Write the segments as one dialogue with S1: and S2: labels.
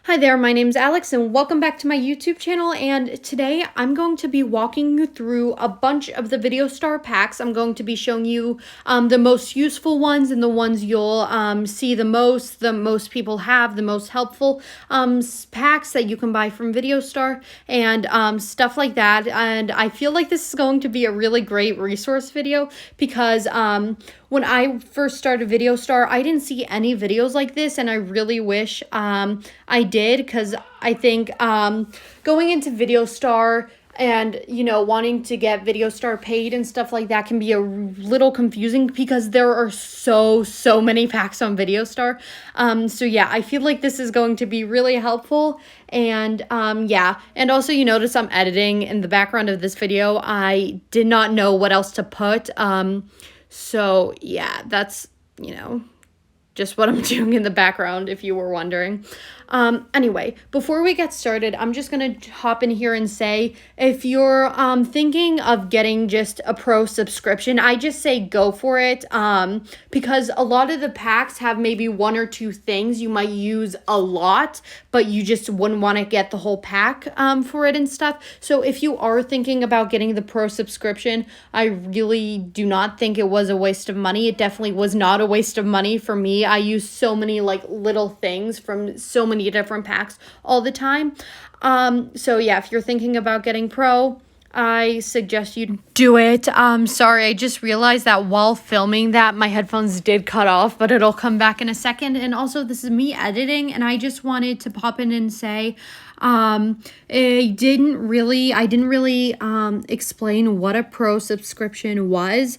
S1: Hi there, my name's Alex and welcome back to my YouTube channel, and today I'm going to be walking you through a bunch of the VideoStar packs. I'm going to be showing you the most useful ones and the ones you'll see the most people have, the most helpful packs that you can buy from VideoStar and stuff like that. And I feel like this is going to be a really great resource video because when I first started VideoStar, I didn't see any videos like this, and I really wish I did, because I think going into VideoStar and, wanting to get VideoStar paid and stuff like that can be a little confusing because there are so many packs on VideoStar. So yeah, I feel like this is going to be really helpful. And yeah, and also you notice I'm editing in the background of this video. I did not know what else to put. So yeah, that's, just what I'm doing in the background, if you were wondering. Anyway, before we get started, I'm just going to hop in here and say, if you're thinking of getting just a pro subscription, I just say go for it, because a lot of the packs have maybe one or two things you might use a lot, but you just wouldn't want to get the whole pack for it and stuff. So if you are thinking about getting the pro subscription, I really do not think it was a waste of money. It definitely was not a waste of money for me. I use so many little things from so many different packs all the time. So yeah, if you're thinking about getting pro, I suggest you do it. Sorry, I just realized that while filming that my headphones did cut off, but it'll come back in a second. And also, this is me editing, and I just wanted to pop in and say I didn't really explain what a pro subscription was.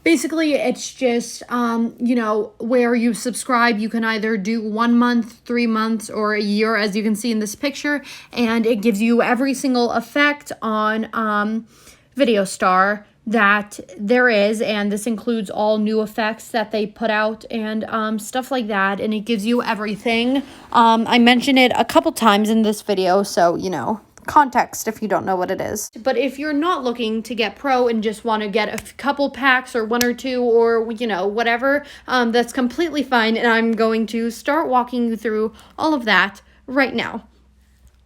S1: Basically it's just where you subscribe. You can either do 1 month, 3 months, or a year, as you can see in this picture, and it gives you every single effect on VideoStar that there is, and this includes all new effects that they put out and stuff like that, and it gives you everything. I mentioned it a couple times in this video, so context if you don't know what it is. But if you're not looking to get pro and just want to get a couple packs or one or two or whatever, that's completely fine, and I'm going to start walking you through all of that right now.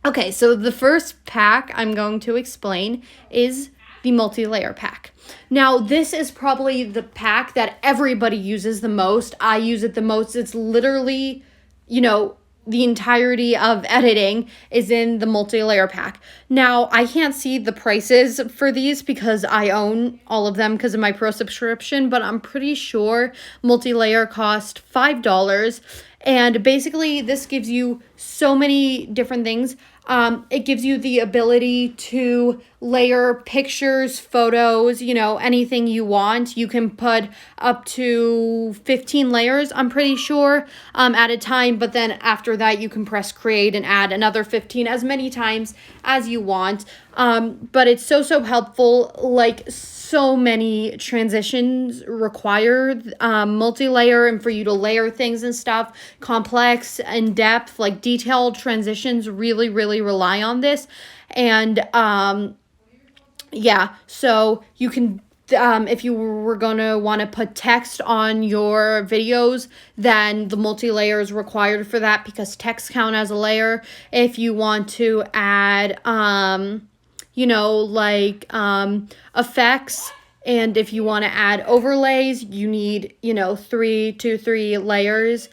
S1: Okay, so the first pack I'm going to explain is the multi-layer pack. Now, this is probably the pack that everybody uses the most. I use it the most. It's literally, the entirety of editing is in the multi-layer pack. Now, I can't see the prices for these because I own all of them because of my pro subscription, but I'm pretty sure multi-layer cost $5. And basically, this gives you so many different things. It gives you the ability to layer pictures, photos, anything you want. You can put up to 15 layers, I'm pretty sure, at a time. But then after that, you can press create and add another 15 as many times as you want. But it's so helpful. So many transitions require multi-layer, and for you to layer things and stuff, complex, in depth, detailed transitions really rely on this. And yeah, so you can if you were gonna want to put text on your videos, then the multi-layer is required for that because text count as a layer. If you want to add effects, and if you want to add overlays, you need 3 layers.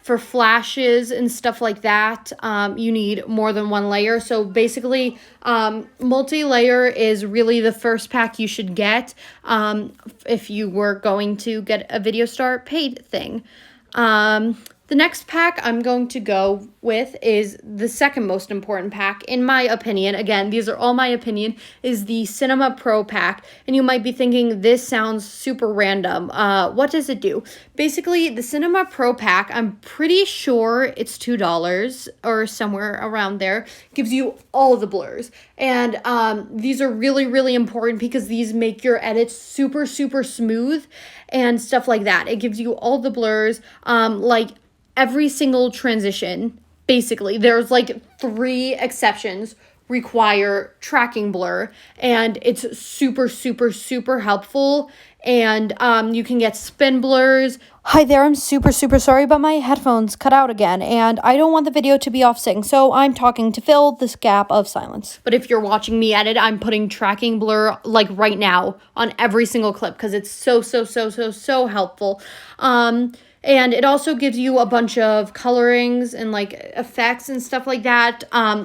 S1: For flashes and stuff like that, you need more than 1 layer. So basically, multi-layer is really the first pack you should get if you were going to get a VideoStar paid thing. The next pack I'm going to go with is the second most important pack, in my opinion. Again, these are all my opinion, is the Cinema Pro pack. And you might be thinking, this sounds super random. What does it do? Basically, the Cinema Pro pack, I'm pretty sure it's $2 or somewhere around there, gives you all the blurs. And these are really important because these make your edits super smooth and stuff like that. It gives you all the blurs, every single transition. Basically, there's 3 exceptions require tracking blur, and it's super, super, super helpful. And you can get spin blurs. Hi there, I'm super, super sorry, but my headphones cut out again, and I don't want the video to be off sync, so I'm talking to fill this gap of silence. But if you're watching me edit, I'm putting tracking blur, like, right now on every single clip, because it's so, so, so, so, so helpful. And it also gives you a bunch of colorings and like effects and stuff like that,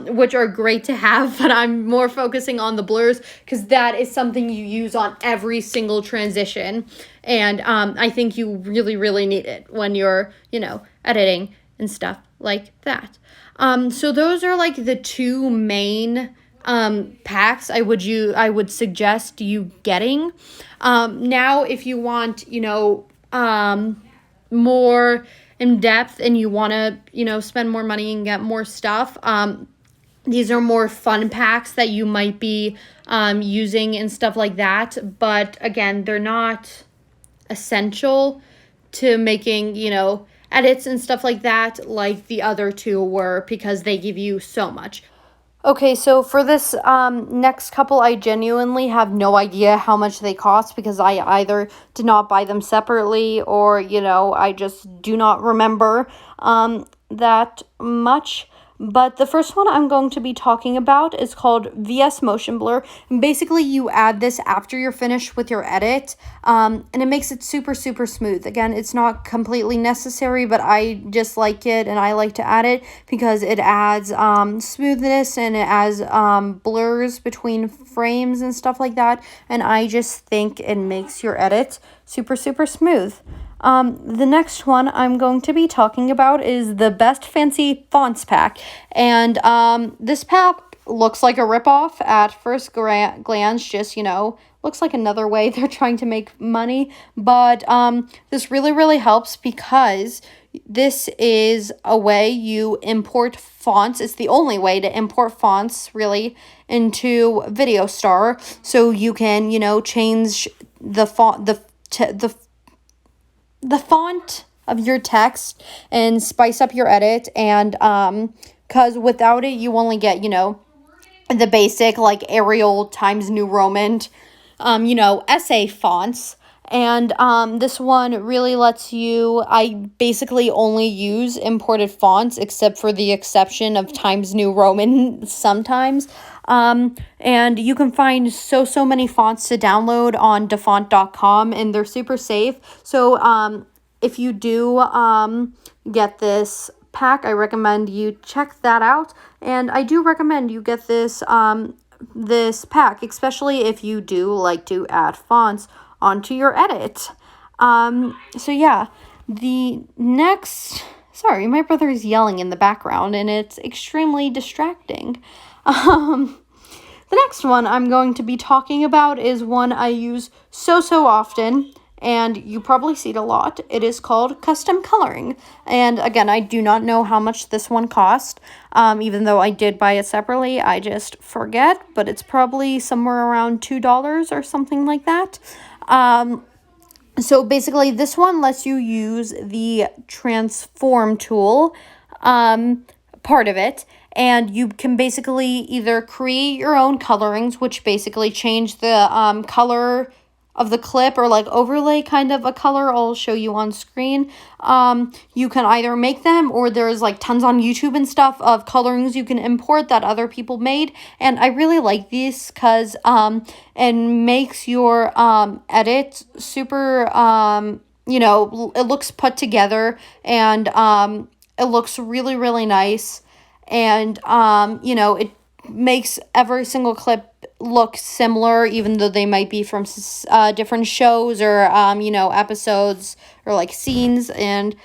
S1: which are great to have, but I'm more focusing on the blurs because that is something you use on every single transition. And I think you really, really need it when you're, editing and stuff like that. So those are like the two main packs I would suggest you getting. Now, if you want, more in depth and you want to, spend more money and get more stuff, these are more fun packs that you might be using and stuff like that. But again, they're not essential to making, edits and stuff like that like the other two were, because they give you so much. Okay, so for this next couple, I genuinely have no idea how much they cost because I either did not buy them separately or, I just do not remember that much. But the first one I'm going to be talking about is called VS Motion Blur. And basically, you add this after you're finished with your edit, and it makes it super, super smooth. Again, it's not completely necessary, but I just like it, and I like to add it because it adds smoothness and it adds blurs between frames and stuff like that. And I just think it makes your edit super, super smooth. The next one I'm going to be talking about is the Best Fancy Fonts pack. And this pack looks like a ripoff at first glance, just, looks like another way they're trying to make money. But this really, really helps because this is a way you import fonts. It's the only way to import fonts, really, into VideoStar. So you can, change the font, the font of your text and spice up your edit. And because without it, you only get, the basic like Arial Times New Roman, essay fonts. And this one really lets you, I basically only use imported fonts except for the exception of Times New Roman sometimes. And you can find so many fonts to download on dafont.com, and they're super safe. So if you do get this pack, I recommend you check that out. And I do recommend you get this this pack, especially if you do like to add fonts onto your edit. So yeah, the next, sorry, my brother is yelling in the background and it's extremely distracting. The next one I'm going to be talking about is one I use so often, and you probably see it a lot. It is called Custom Coloring. And again, I do not know how much this one cost, even though I did buy it separately. I just forget, but it's probably somewhere around $2 or something like that. So basically, this one lets you use the transform tool, part of it, and you can basically either create your own colorings, which basically change the color of the clip or like overlay kind of a color. I'll show you on screen. You can either make them, or there's like tons on YouTube and stuff of colorings you can import that other people made. And I really like these because it makes your edit super, it looks put together, and it looks really, really nice. And, it makes every single clip look similar, even though they might be from different shows or, episodes or like scenes and,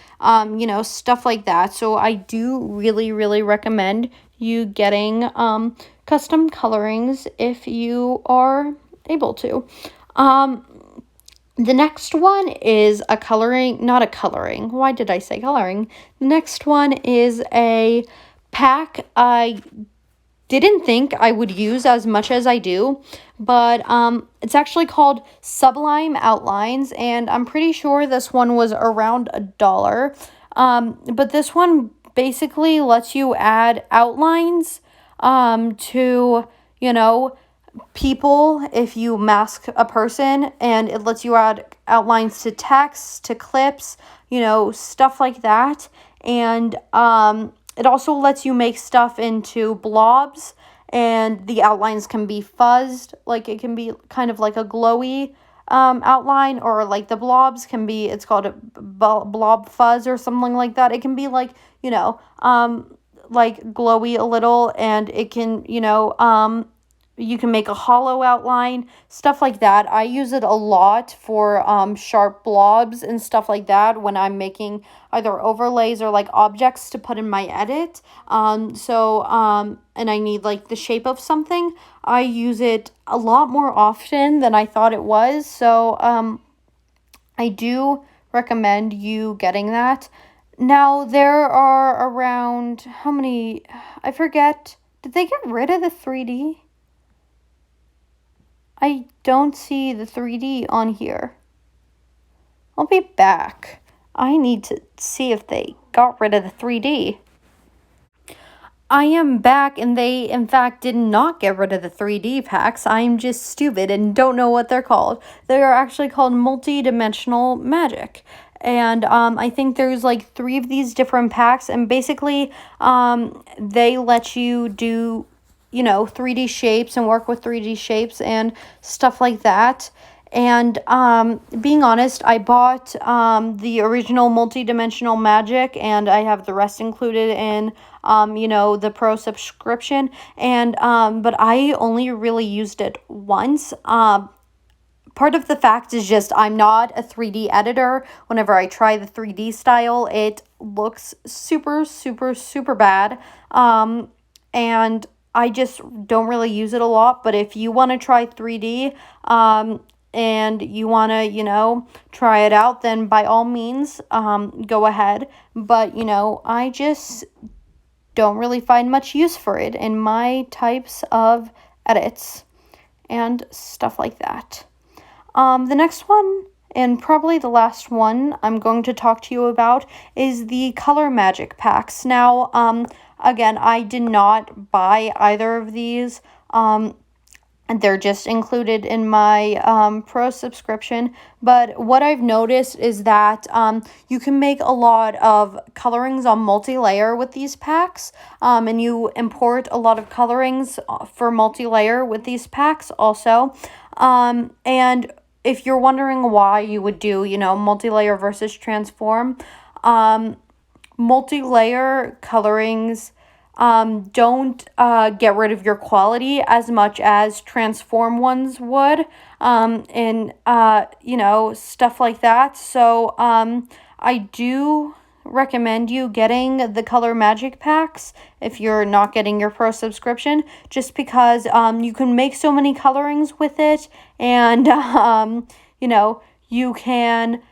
S1: stuff like that. So I do really, really recommend you getting custom colorings if you are able to. The next one is a coloring, not a coloring. Why did I say coloring? The next one is a pack I didn't think I would use as much as I do, but it's actually called Sublime Outlines, and I'm pretty sure this one was around $1. But this one basically lets you add outlines to, you know, people if you mask a person, and it lets you add outlines to text, to clips, you know, stuff like that. And it also lets you make stuff into blobs, and the outlines can be fuzzed, like it can be kind of like a glowy outline, or like the blobs can be, it's called a blob fuzz or something like that. It can be like, you know, like glowy a little, and it can, you know, you can make a hollow outline, stuff like that. I use it a lot for sharp blobs and stuff like that when I'm making either overlays or like objects to put in my edit. And I need like the shape of something. I use it a lot more often than I thought it was. So I do recommend you getting that. Now, there are around, how many, I forget, did they get rid of the 3D? I don't see the 3D on here. I'll be back. I need to see if they got rid of the 3D. I am back, and they, in fact, did not get rid of the 3D packs. I'm just stupid and don't know what they're called. They are actually called Multi-Dimensional Magic. And I think there's like 3 of these different packs, and basically they let you do, you know, 3D shapes and work with 3D shapes and stuff like that. And being honest, I bought the original Multi-Dimensional Magic, and I have the rest included in, you know, the Pro subscription. And but I only really used it once. Part of the fact is just I'm not a 3D editor. Whenever I try the 3D style, it looks super, super, super bad. And I just don't really use it a lot. But if you want to try 3D, and you want to, you know, try it out, then by all means, go ahead. But, you know, I just don't really find much use for it in my types of edits and stuff like that. The next one, and probably the last one I'm going to talk to you about, is the Color Magic packs. Now, again, I did not buy either of these. They're just included in my Pro subscription. But what I've noticed is that you can make a lot of colorings on multi-layer with these packs. And you import a lot of colorings for multi-layer with these packs also. And if you're wondering why you would do, you know, multi-layer versus transform, multi-layer colorings don't get rid of your quality as much as transform ones would, and you know, stuff like that. So I do recommend you getting the Color Magic packs if you're not getting your Pro subscription, just because you can make so many colorings with it, and you know, you can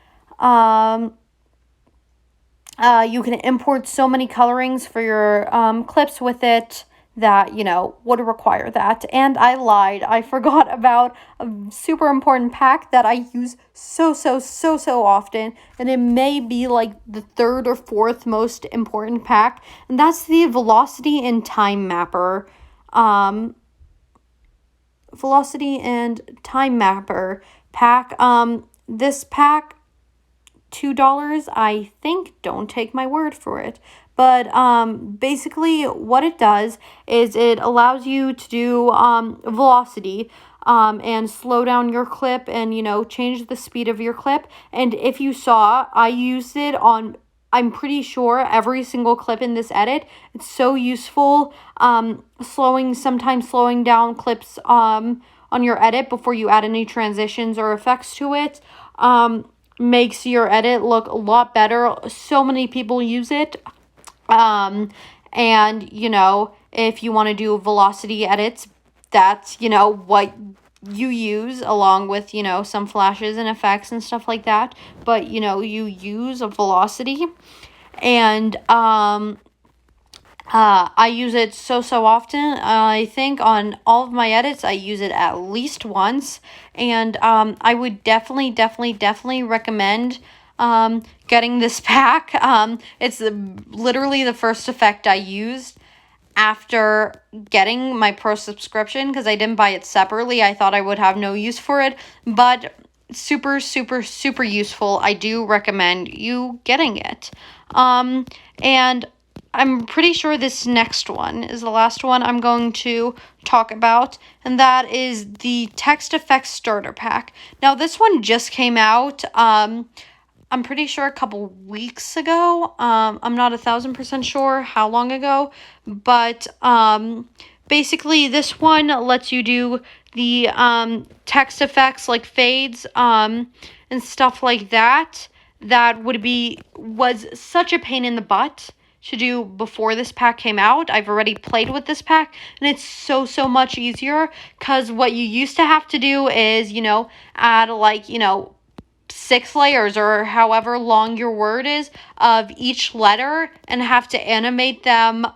S1: import so many colorings for your clips with it that, you know, would require that. And I lied. I forgot about a super important pack that I use so often. And it may be like the 3rd or 4th most important pack. And that's the Velocity and Time Mapper. Velocity and Time Mapper pack. This pack, $2, I think. Don't take my word for it. But basically what it does is it allows you to do velocity and slow down your clip, and, you know, change the speed of your clip. And if you saw, I used it on, I'm pretty sure, every single clip in this edit. It's so useful, sometimes slowing down clips on your edit before you add any transitions or effects to it. Makes your edit look a lot better. So many people use it. And, you know, if you want to do velocity edits, that's, you know, what you use along with, you know, some flashes and effects and stuff like that. But, you know, you use a velocity, and I use it so often. I think on all of my edits, I use it at least once. And I would definitely recommend getting this pack. It's literally the first effect I used. after getting my Pro subscription, because I didn't buy it separately. I thought I would have no use for it, but super, super, super useful. I do recommend you getting it. And I'm pretty sure this next one is the last one I'm going to talk about, and that is the Text Effects Starter Pack. Now, this one just came out, I'm pretty sure a couple weeks ago. I'm not 1,000% sure how long ago, but basically this one lets you do the text effects like fades and stuff like that. That was such a pain in the butt to do before this pack came out. I've already played with this pack, and it's so much easier, because what you used to have to do is, add like, 6 layers or however long your word is of each letter, and have to animate them.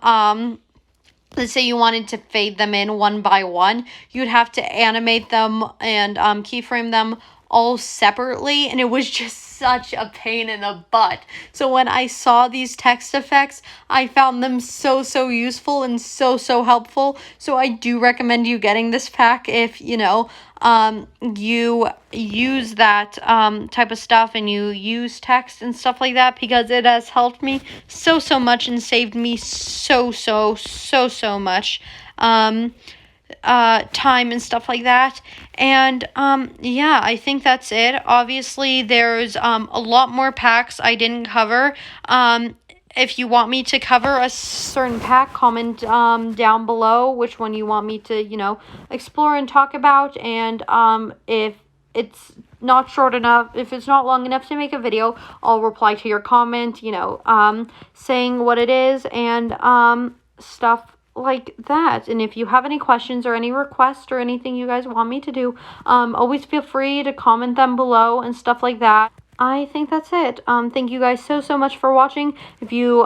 S1: Let's say you wanted to fade them in one by one, you'd have to animate them and keyframe them all separately, and it was just such a pain in the butt. So when I saw these text effects, I found them so useful and so helpful. So I do recommend you getting this pack if you use that type of stuff and you use text and stuff like that, because it has helped me so much and saved me so much time and stuff like that. And yeah, I think that's it. Obviously there's a lot more packs I didn't cover. If you want me to cover a certain pack, comment down below which one you want me to explore and talk about. And if it's not short enough, if it's not long enough to make a video, I'll reply to your comment, saying what it is and stuff like that. And if you have any questions or any requests or anything you guys want me to do, always feel free to comment them below and stuff like that. I think that's it. Thank you guys so much for watching. If you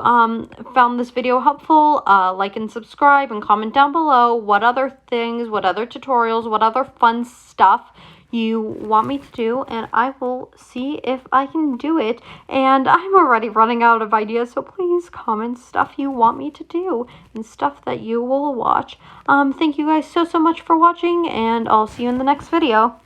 S1: found this video helpful, like and subscribe and comment down below what other things, what other tutorials, what other fun stuff you want me to do, and I will see if I can do it. And I'm already running out of ideas, so please comment stuff you want me to do and stuff that you will watch. Thank you guys so much for watching, and I'll see you in the next video.